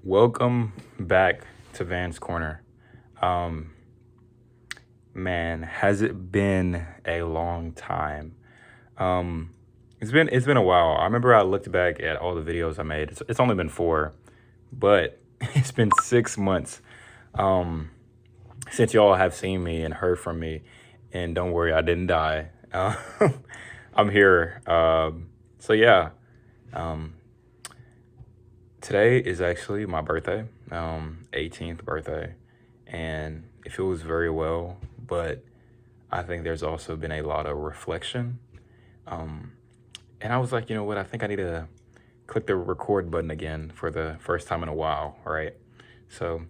Welcome back to Van's Corner. Um, man, has it been a long time? Um, it's been a while. I remember I looked back at all the videos I made. It's only been four, but it's been 6 months um, since y'all have seen me and heard from me. And don't worry, I didn't die. I'm here. So yeah, um, today is actually my birthday, 18th birthday, and it feels very well, but I think there's also been a lot of reflection. Um, and I was like, you know what? I think I need to click the record button again for the first time in a while, right? So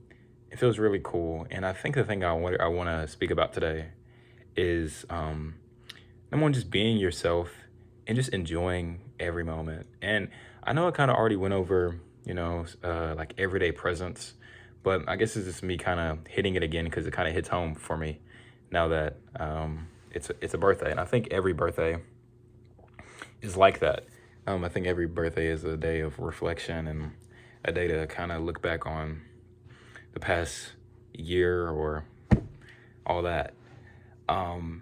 it feels really cool. And I think the thing I want to speak about today is number one, just being yourself and just enjoying every moment. And I know I kind of already went over, like everyday presence, but I guess it's just me kind of hitting it again because it kind of hits home for me now that it's a birthday, and I think every birthday is like that. I think every birthday is a day of reflection and a day to kind of look back on the past year or all that. Um,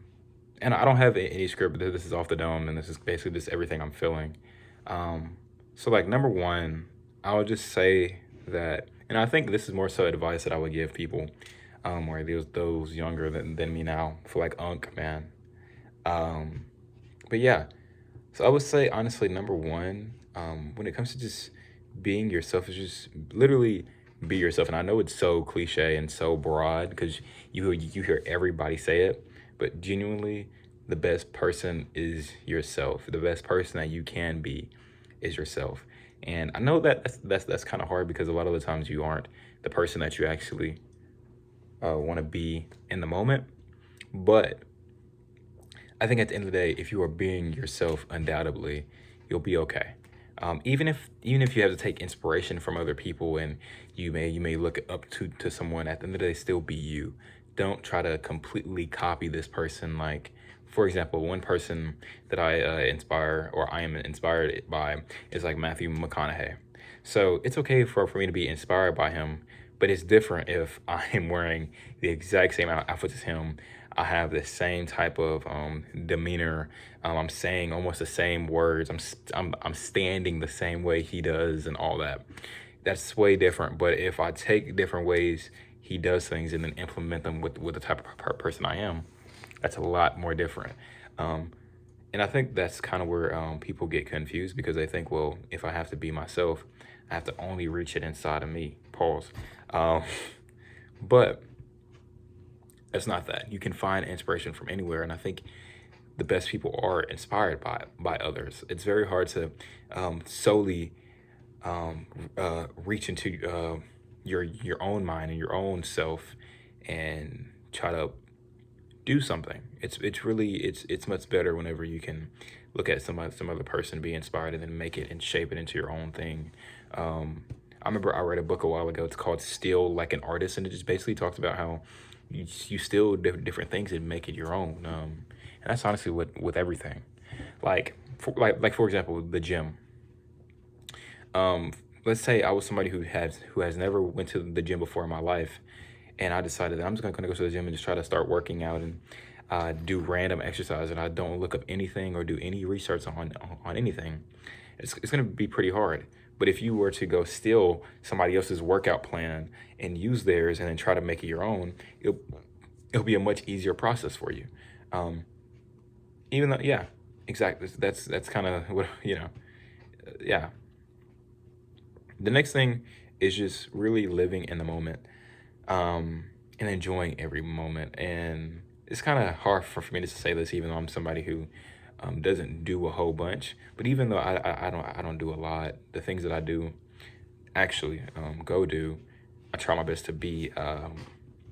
and I don't have any script. This is off the dome, and this is basically just everything I'm feeling. So, like, number one, I would just say that, and I think this is more so advice that I would give people, or those younger than me now, for like Unc, man. Um, but yeah, so I would say honestly, number one, when it comes to just being yourself, is just literally be yourself. And I know it's so cliche and so broad because you hear everybody say it, but genuinely, the best person is yourself. The best person that you can be is yourself. And I know that that's kind of hard because a lot of the times you aren't the person that you actually want to be in the moment. But I think at the end of the day, if you are being yourself, undoubtedly, you'll be okay. Even if you have to take inspiration from other people and you may look up to someone, at the end of the day, still be you. Don't try to completely copy this person. Like, for example, one person that I inspire or I am inspired by is like Matthew McConaughey. So it's okay for me to be inspired by him, but it's different if I am wearing the exact same outfits as him. I have the same type of demeanor. I'm saying almost the same words. I'm standing the same way he does and all that. That's way different. But if I take different ways he does things and then implement them with the type of person I am, that's a lot more different. Um, and I think that's kind of where people get confused because they think, well, if I have to be myself, I have to only reach it inside of me. Pause. Um, but it's not that. You can find inspiration from anywhere, and I think the best people are inspired by others. It's very hard to solely reach into your own mind and your own self and try to do something. It's much better whenever you can look at some other person, be inspired, and then make it and shape it into your own thing. I remember I read a book a while ago. It's called "Steal Like an Artist," and it just basically talks about how you steal different things and make it your own. And that's honestly with everything. For example, the gym. Um, let's say I was somebody who has never went to the gym before in my life, and I decided that I'm just gonna go to the gym and just try to start working out and do random exercise, and I don't look up anything or do any research on anything. It's gonna be pretty hard. But if you were to go steal somebody else's workout plan and use theirs and then try to make it your own, it'll be a much easier process for you. Um, Even though, yeah, exactly. That's kind of what yeah. The next thing is just really living in the moment, and enjoying every moment. And it's kind of hard for me to say this, even though I'm somebody who doesn't do a whole bunch. But even though I don't do a lot, the things that I do actually go do, I try my best to be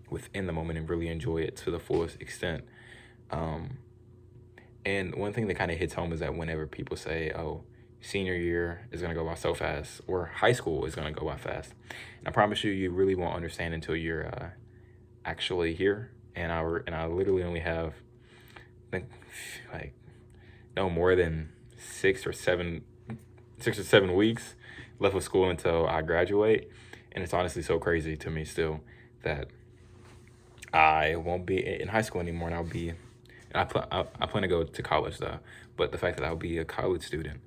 within the moment and really enjoy it to the fullest extent. Um, and one thing that kind of hits home is that whenever people say, "Oh, senior year is gonna go by so fast," or "high school is gonna go by fast," and I promise you, you really won't understand until you're actually here. And I literally only have, I think, like no more than 6 or 7 weeks left of school until I graduate. And it's honestly so crazy to me still that I won't be in high school anymore, and I plan to go to college though. But the fact that I'll be a college student,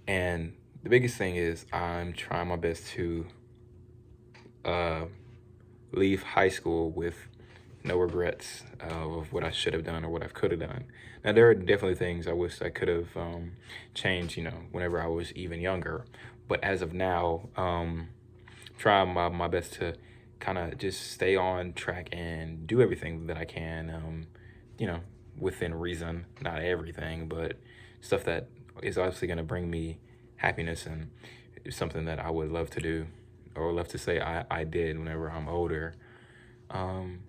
and the biggest thing is I'm trying my best to uh, leave high school with no regrets of what I should have done or what I could have done. Now, there are definitely things I wish I could have changed, whenever I was even younger. But as of now, trying my best to kind of just stay on track and do everything that I can, you know, within reason, not everything, but stuff that is obviously going to bring me happiness and something that I would love to do or love to say I did whenever I'm older. Um,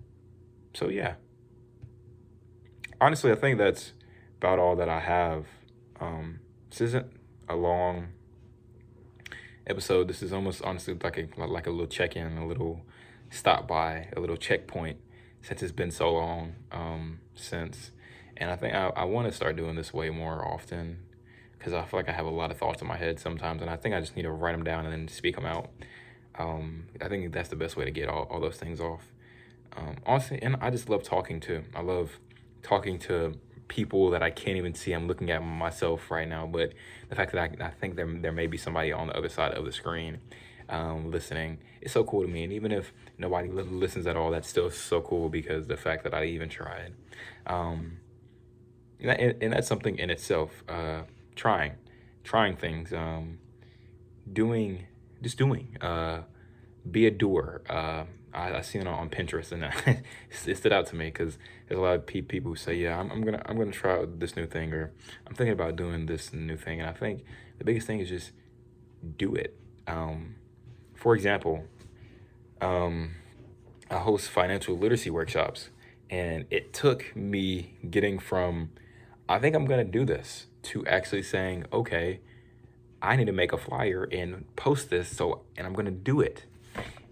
so yeah, honestly, I think that's about all that I have. This isn't a long episode. This is almost honestly like a little check-in, a little stop by, a little checkpoint since it's been so long since. And I think I want to start doing this way more often because I feel like I have a lot of thoughts in my head sometimes, and I think I just need to write them down and then speak them out. I think that's the best way to get all those things off. Honestly, and I just love talking too. I love talking to people that I can't even see. I'm looking at myself right now, but the fact that I think there may be somebody on the other side of the screen listening, it's so cool to me. And even if nobody listens at all, that's still so cool because the fact that I even tried. And that's something in itself. Trying things, doing, just doing. Be a doer. I seen it on Pinterest, and it stood out to me because there's a lot of people who say, "Yeah, I'm gonna try out this new thing," or "I'm thinking about doing this new thing." And I think the biggest thing is just do it. For example, I host financial literacy workshops, and it took me getting from "I think I'm gonna do this" to actually saying, "Okay, I need to make a flyer and post this, and I'm gonna do it."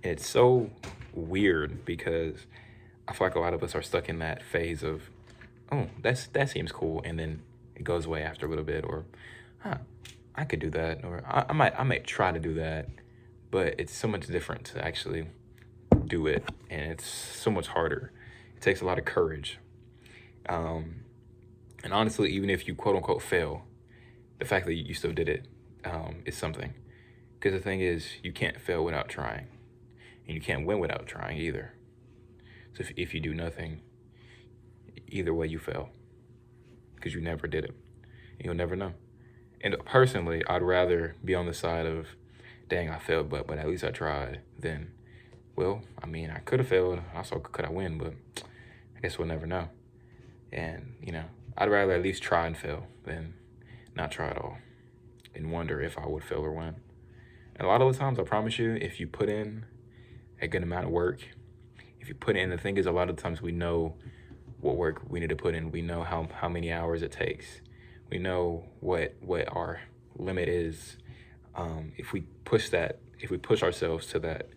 And it's so weird because I feel like a lot of us are stuck in that phase of, "Oh, that seems cool," and then it goes away after a little bit, or, "Huh, I could do that," or I might try to do that, but it's so much different to actually do it, and it's so much harder. It takes a lot of courage. Um, and honestly, even if you quote unquote fail, the fact that you still did it is something. Because the thing is, you can't fail without trying, and you can't win without trying either. So if you do nothing, either way you fail, because you never did it. You'll never know. And personally, I'd rather be on the side of, "Dang, I failed, but at least I tried," than, "Well, I mean, I could have failed. Also, could I win? But I guess we'll never know." And I'd rather at least try and fail than not try at all and wonder if I would fail or win. And a lot of the times, I promise you, if you put in a good amount of work, if you put in, the thing is, a lot of times we know what work we need to put in. We know how many hours it takes. We know what our limit is. If we push ourselves to that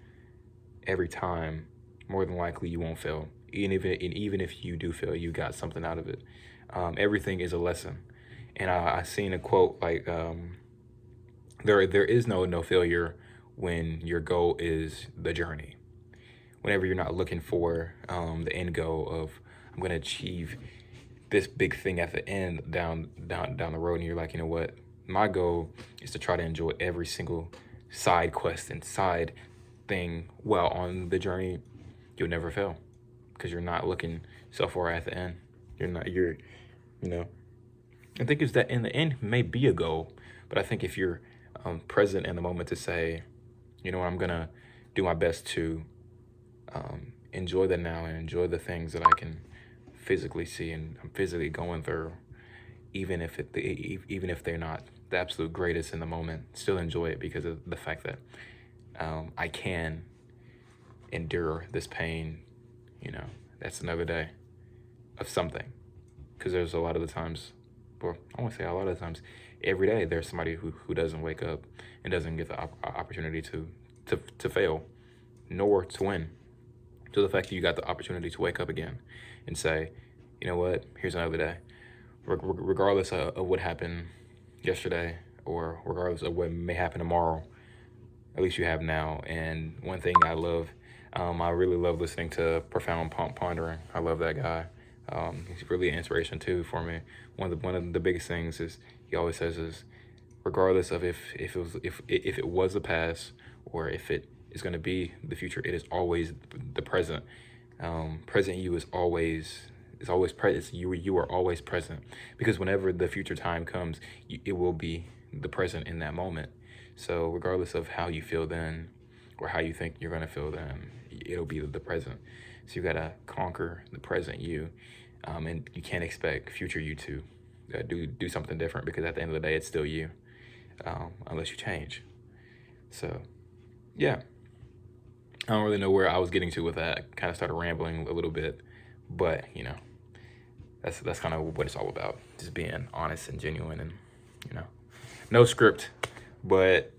every time, more than likely you won't fail. Even if you do fail, you got something out of it. Everything is a lesson. And I seen a quote like, there is no failure when your goal is the journey. Whenever you're not looking for the end goal of, "I'm going to achieve this big thing at the end down the road," and you're like, "You know what? My goal is to try to enjoy every single side quest and side thing while on the journey," you'll never fail because you're not looking so far at the end. You know. I think it's that in the end may be a goal, but I think if you're present in the moment to say, "You know what? I'm gonna do my best to enjoy the now and enjoy the things that I can physically see and I'm physically going through, even if they're not the absolute greatest in the moment, still enjoy it because of the fact that I can endure this pain. That's another day of something." Because there's a lot of the times, or I won't say a lot of the times, every day there's somebody who doesn't wake up and doesn't get the opportunity to fail, nor to win. So the fact that you got the opportunity to wake up again and say, "You know what, here's another day," regardless of what happened yesterday or regardless of what may happen tomorrow, at least you have now. And one thing I really love listening to Profound Pondering. I love that guy. He's really an inspiration too for me. One of the biggest things is he always says is, regardless of if it was the past or if it is going to be the future, it is always the present. Present you is always present. You are always present, because whenever the future time comes, it will be the present in that moment. So regardless of how you feel then or how you think you're going to feel then, it'll be the present. So you got to conquer the present you, and you can't expect future you to do something different, because at the end of the day, it's still you, unless you change. So yeah, I don't really know where I was getting to with that. Kind of started rambling a little bit, but that's kind of what it's all about. Just being honest and genuine, and no script. But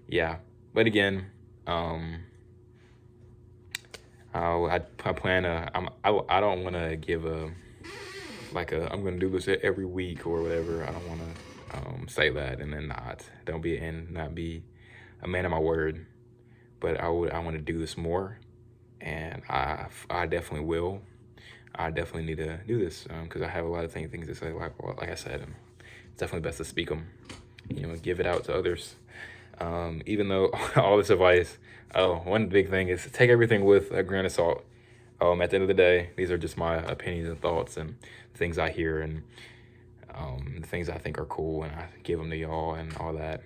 yeah. But again, I plan to. I don't want to give I'm gonna do this every week or whatever. I don't want to say that and then not be a man of my word. But I want to do this more, and I definitely will. I definitely need to do this because I have a lot of things to say. Like I said, and it's definitely best to speak them. Give it out to others. Even though all this advice, one big thing is take everything with a grain of salt. At the end of the day, these are just my opinions and thoughts and things I hear, and the things I think are cool, and I give them to y'all and all that.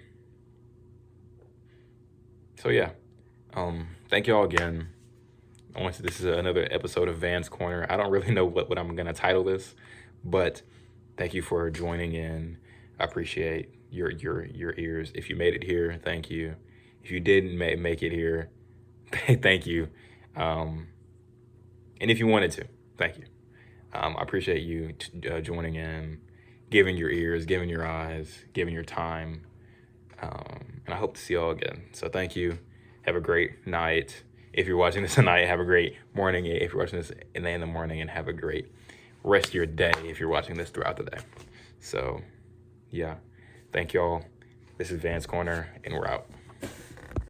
So yeah, thank y'all again. This is another episode of Van's Corner. I don't really know what I'm gonna title this, but thank you for joining in. I appreciate your ears. If you made it here, thank you. If you didn't make it here, thank you. And if you wanted to, thank you. I appreciate you joining in, giving your ears, giving your eyes, giving your time. And I hope to see y'all again. So thank you. Have a great night. If you're watching this tonight, have a great morning. If you're watching this in the morning, and have a great rest of your day if you're watching this throughout the day. So yeah, thank y'all. This is Van's Corner, and we're out.